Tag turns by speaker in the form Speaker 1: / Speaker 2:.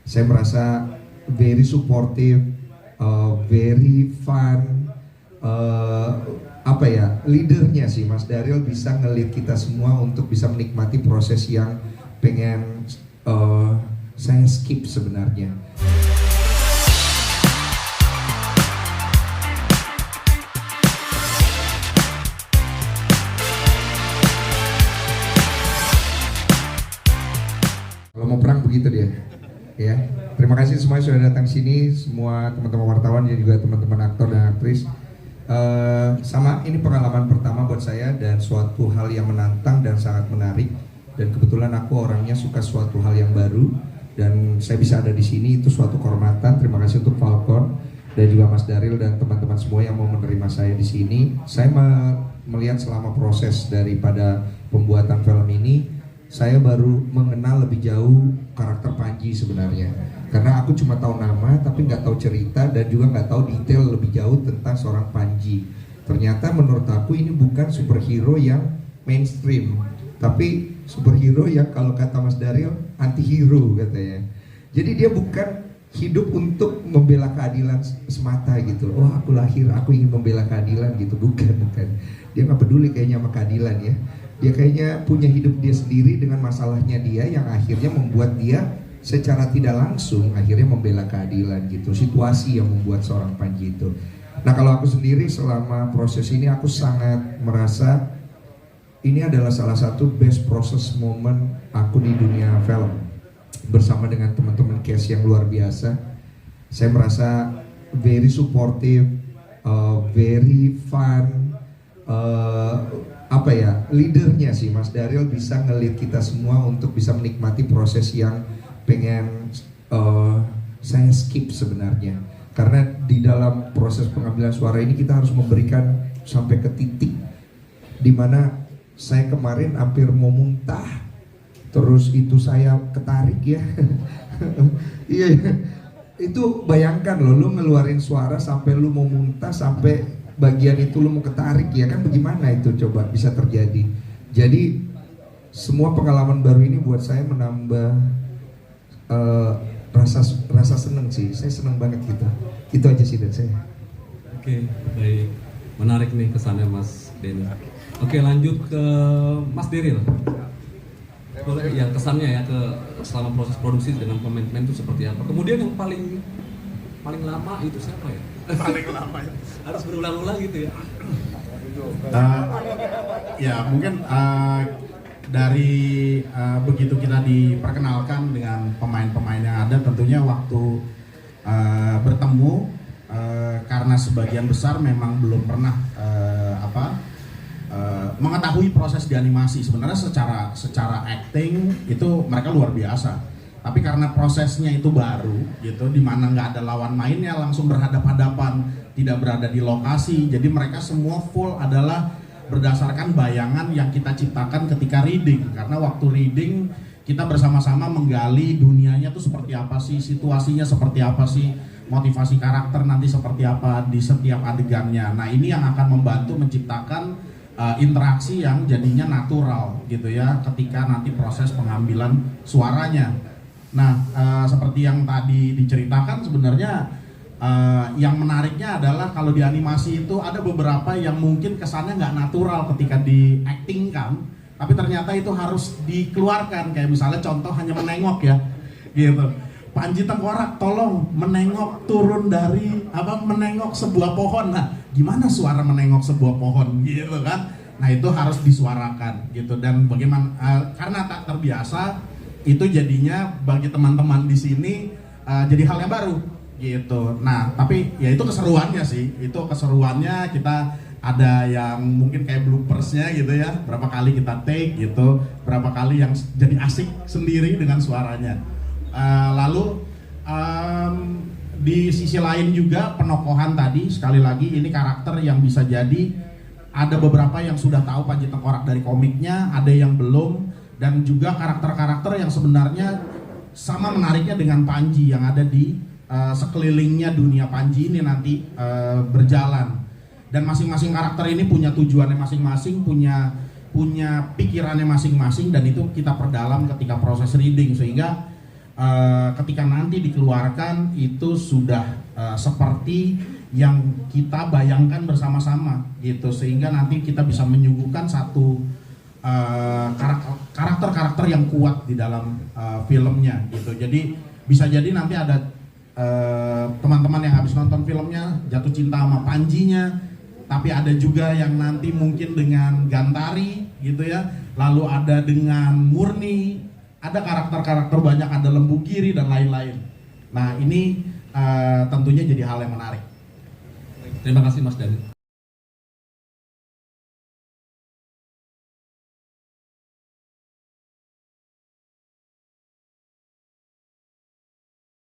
Speaker 1: Saya merasa very supportive, very fun, leadernya sih Mas Daryl bisa ngelit kita semua untuk bisa menikmati proses yang pengen saya skip sebenarnya. Kalau mau perang begitu dia. Ya, terima kasih semuanya sudah datang sini, semua teman-teman wartawan dan juga teman-teman aktor dan aktris. Ini pengalaman pertama buat saya dan suatu hal yang menantang dan sangat menarik. Dan kebetulan aku orangnya suka suatu hal yang baru dan saya bisa ada di sini itu suatu kehormatan. Terima kasih untuk Falcon dan juga Mas Daryl dan teman-teman semua yang mau menerima saya di sini. Saya melihat selama proses daripada pembuatan film ini, saya baru mengenal lebih jauh karakter Panji sebenarnya. Karena aku cuma tahu nama tapi nggak tahu cerita dan juga nggak tahu detail lebih jauh tentang seorang Panji. Ternyata menurut aku ini bukan superhero yang mainstream, tapi superhero yang kalau kata Mas Daryl anti-hero katanya. Jadi dia bukan hidup untuk membela keadilan semata gitu. Oh aku lahir, aku ingin membela keadilan gitu. Bukan. Dia nggak peduli kayaknya sama keadilan ya. Dia kayaknya punya hidup dia sendiri dengan masalahnya dia yang akhirnya membuat dia secara tidak langsung akhirnya membela keadilan gitu. Situasi yang membuat seorang Panji itu. Nah kalau aku sendiri selama proses ini aku sangat merasa ini adalah salah satu best process moment aku di dunia film. Bersama dengan teman-teman cast yang luar biasa. Saya merasa very supportive, very fun, leadernya sih Mas Daryl bisa ngelit kita semua untuk bisa menikmati proses yang pengen saya skip sebenarnya. Karena di dalam proses pengambilan suara ini kita harus memberikan sampai ke titik dimana saya kemarin hampir mau muntah, terus itu saya ketarik ya. Iya, itu bayangkan loh, lu ngeluarin suara sampai lu mau muntah, sampai bagian itu lu mau ketarik ya kan, bagaimana itu coba bisa terjadi. Jadi semua pengalaman baru ini buat saya menambah rasa seneng sih. Saya seneng banget gitu. Itu aja sih dari saya.
Speaker 2: Oke, baik. Menarik nih kesannya Mas Denny. Oke, lanjut ke Mas Daryl. Boleh yang kesannya ya ke selama proses produksi dengan pemain-pemain itu seperti apa? Kemudian yang paling lama itu siapa ya?
Speaker 3: Paling lama ya.
Speaker 2: Harus berulang-ulang gitu ya.
Speaker 3: Ya mungkin dari begitu kita diperkenalkan dengan pemain-pemain yang ada, tentunya waktu bertemu karena sebagian besar memang belum pernah mengetahui proses di animasi. Sebenarnya secara acting itu mereka luar biasa, tapi karena prosesnya itu baru gitu, dimana nggak ada lawan mainnya, langsung berhadap-hadapan, tidak berada di lokasi, jadi mereka semua full adalah berdasarkan bayangan yang kita ciptakan ketika reading. Karena waktu reading kita bersama-sama menggali dunianya tuh seperti apa sih, situasinya seperti apa sih, motivasi karakter nanti seperti apa di setiap adegannya. Nah ini yang akan membantu menciptakan interaksi yang jadinya natural gitu ya ketika nanti proses pengambilan suaranya. Nah seperti yang tadi diceritakan, sebenarnya yang menariknya adalah kalau di animasi itu ada beberapa yang mungkin kesannya nggak natural ketika di acting kan, tapi ternyata itu harus dikeluarkan. Kayak misalnya contoh hanya menengok ya gitu. Panji Tengkorak tolong menengok turun dari menengok sebuah pohon. Nah, gimana suara menengok sebuah pohon gitu kan? Nah, itu harus disuarakan gitu. Dan bagaimana karena tak terbiasa, itu jadinya bagi teman-teman di sini jadi hal yang baru gitu. Nah, tapi ya itu keseruannya sih. Itu keseruannya, kita ada yang mungkin kayak bloopersnya gitu ya. Berapa kali kita take gitu, berapa kali yang jadi asik sendiri dengan suaranya. Lalu di sisi lain juga penokohan tadi, sekali lagi ini karakter yang bisa jadi ada beberapa yang sudah tahu Panji Tengkorak dari komiknya, ada yang belum, dan juga karakter-karakter yang sebenarnya sama menariknya dengan Panji yang ada di sekelilingnya dunia Panji ini nanti berjalan. Dan masing-masing karakter ini punya tujuannya masing-masing, punya pikirannya masing-masing, dan itu kita perdalam ketika proses reading, sehingga ketika nanti dikeluarkan itu sudah seperti yang kita bayangkan bersama-sama gitu, sehingga nanti kita bisa menyuguhkan satu karakter-karakter yang kuat di dalam filmnya gitu. Jadi bisa jadi nanti ada teman-teman yang habis nonton filmnya jatuh cinta sama Panjinya, tapi ada juga yang nanti mungkin dengan Gantari gitu ya, lalu ada dengan Murni, ada karakter-karakter banyak, ada Lembu Giri dan lain-lain. Nah ini tentunya jadi hal yang menarik.
Speaker 2: Terima kasih Mas Dani.